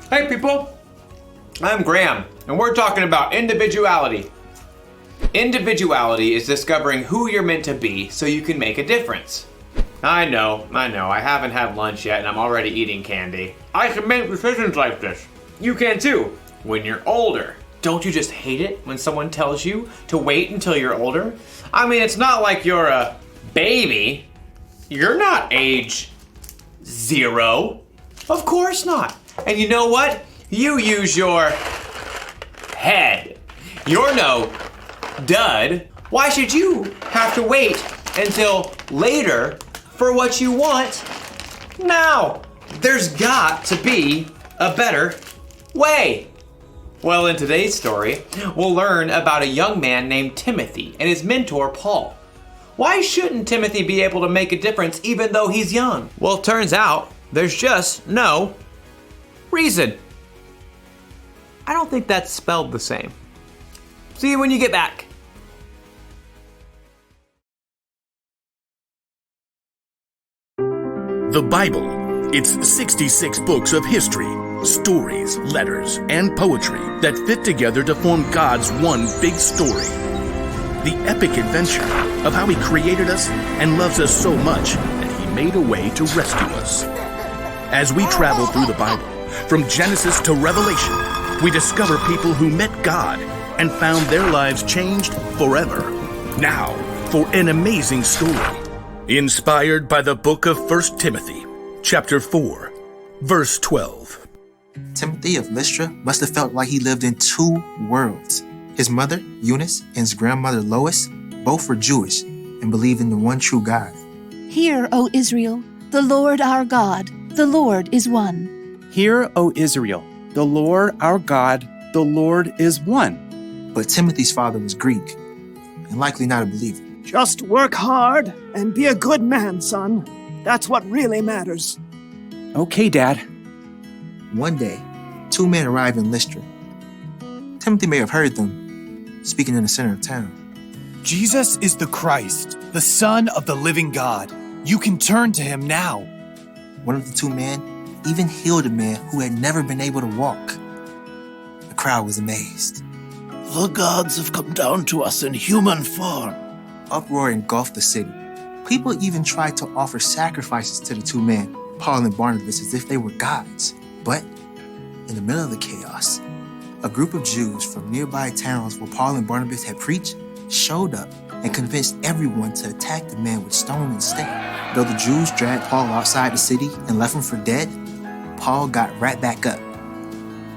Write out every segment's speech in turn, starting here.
Hey people, I'm Graham, and we're talking about individuality. Individuality is discovering who you're meant to be so you can make a difference. I know, I haven't had lunch yet and I'm already eating candy. I can make decisions like this. You can too, when you're older. Don't you just hate it when someone tells you to wait until you're older? I mean, it's not like you're a baby. You're not age 0. Of course not. And you know what? You use your head. You're no dud. Why should you have to wait until later for what you want now? There's got to be a better way. Well, in today's story, we'll learn about a young man named Timothy and his mentor, Paul. Why shouldn't Timothy be able to make a difference even though he's young? Well, it turns out there's just no reason. I don't think that's spelled the same. See you when you get back. The Bible. It's 66 books of history, stories, letters, and poetry that fit together to form God's one big story. The epic adventure of how He created us and loves us so much that He made a way to rescue us. As we travel through the Bible, from Genesis to Revelation, we discover people who met God and found their lives changed forever. Now, for an amazing story. Inspired by the book of 1 Timothy, chapter 4, verse 12. Timothy of Lystra must have felt like he lived in two worlds. His mother, Eunice, and his grandmother, Lois, both were Jewish and believed in the one true God. Hear, O Israel, the Lord our God, the Lord is one. Hear, O Israel, the Lord our God, the Lord is one. But Timothy's father was Greek and likely not a believer. Just work hard and be a good man, son. That's what really matters. Okay, Dad. One day, two men arrived in Lystra. Timothy may have heard them speaking in the center of town. Jesus is the Christ, the Son of the living God. You can turn to Him now. One of the two men even healed a man who had never been able to walk. The crowd was amazed. The gods have come down to us in human form. Uproar engulfed the city. People even tried to offer sacrifices to the two men, Paul and Barnabas, as if they were gods. But in the middle of the chaos, a group of Jews from nearby towns where Paul and Barnabas had preached showed up and convinced everyone to attack the man with stone instead. Though the Jews dragged Paul outside the city and left him for dead, Paul got right back up.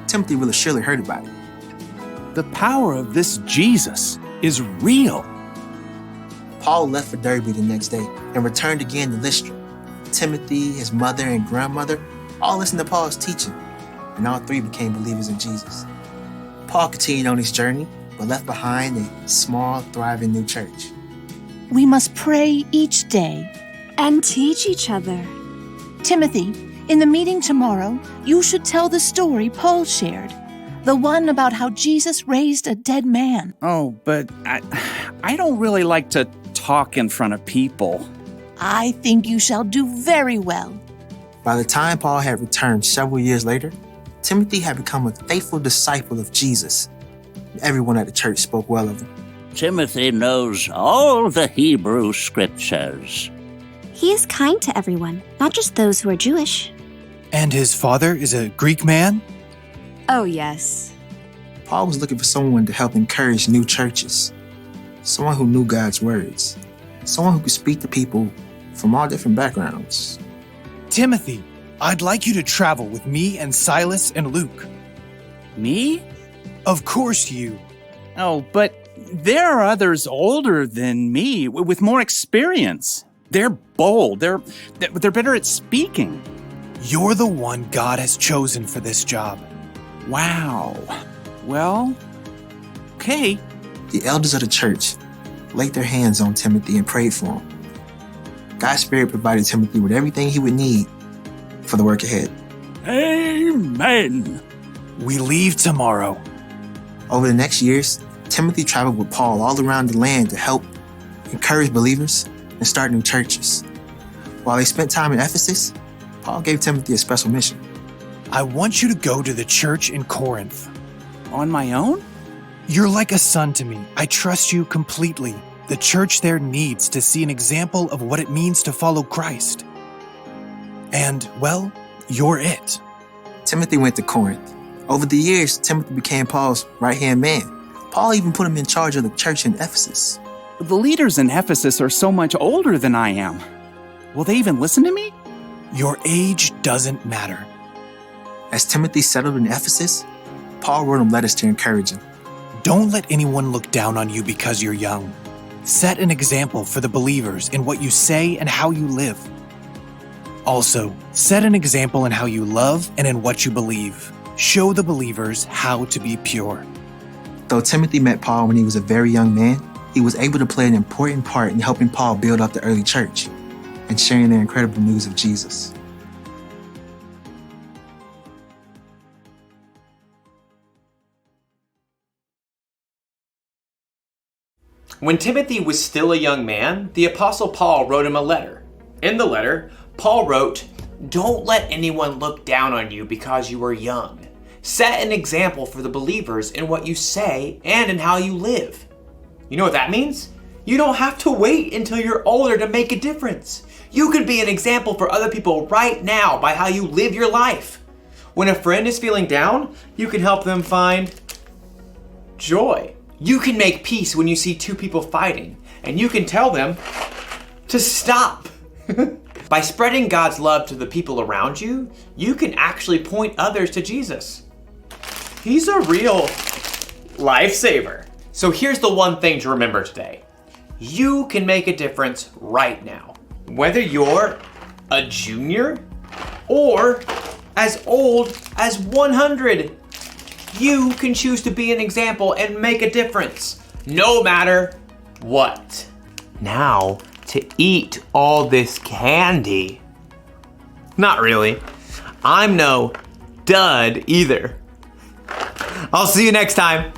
Timothy really surely heard about it. The power of this Jesus is real. Paul left for Derbe the next day and returned again to Lystra. Timothy, his mother, and grandmother all listened to Paul's teaching, and all three became believers in Jesus. Paul continued on his journey, but left behind a small, thriving new church. We must pray each day. And teach each other. Timothy, in the meeting tomorrow, you should tell the story Paul shared. The one about how Jesus raised a dead man. Oh, but I don't really like to talk in front of people. I think you shall do very well. By the time Paul had returned several years later, Timothy had become a faithful disciple of Jesus. Everyone at the church spoke well of him. Timothy knows all the Hebrew scriptures. He is kind to everyone, not just those who are Jewish. And his father is a Greek man? Oh, yes. Paul was looking for someone to help encourage new churches. Someone who knew God's words. Someone who could speak to people from all different backgrounds. Timothy, I'd like you to travel with me and Silas and Luke. Me? Of course you. Oh, but there are others older than me with more experience. They're bold. They're better at speaking. You're the one God has chosen for this job. Wow. Well, okay. The elders of the church laid their hands on Timothy and prayed for him. God's Spirit provided Timothy with everything he would need for the work ahead. Amen. We leave tomorrow. Over the next years, Timothy traveled with Paul all around the land to help encourage believers and start new churches. While they spent time in Ephesus, Paul gave Timothy a special mission. I want you to go to the church in Corinth. On my own? You're like a son to me. I trust you completely. The church there needs to see an example of what it means to follow Christ. And, well, you're it. Timothy went to Corinth. Over the years, Timothy became Paul's right-hand man. Paul even put him in charge of the church in Ephesus. The leaders in Ephesus are so much older than I am. Will they even listen to me? Your age doesn't matter. As Timothy settled in Ephesus, Paul wrote him letters to encourage him. Don't let anyone look down on you because you're young. Set an example for the believers in what you say and how you live. Also, set an example in how you love and in what you believe. Show the believers how to be pure. Though Timothy met Paul when he was a very young man, he was able to play an important part in helping Paul build up the early church and sharing their incredible news of Jesus. When Timothy was still a young man, the Apostle Paul wrote him a letter. In the letter, Paul wrote, "Don't let anyone look down on you because you are young. Set an example for the believers in what you say and in how you live." You know what that means? You don't have to wait until you're older to make a difference. You could be an example for other people right now by how you live your life. When a friend is feeling down, you can help them find joy. You can make peace when you see two people fighting, and you can tell them to stop. By spreading God's love to the people around you, you can actually point others to Jesus. He's a real lifesaver. So here's the one thing to remember today. You can make a difference right now. Whether you're a junior or as old as 100, you can choose to be an example and make a difference, no matter what. Now, to eat all this candy. Not really. I'm no dud either. I'll see you next time.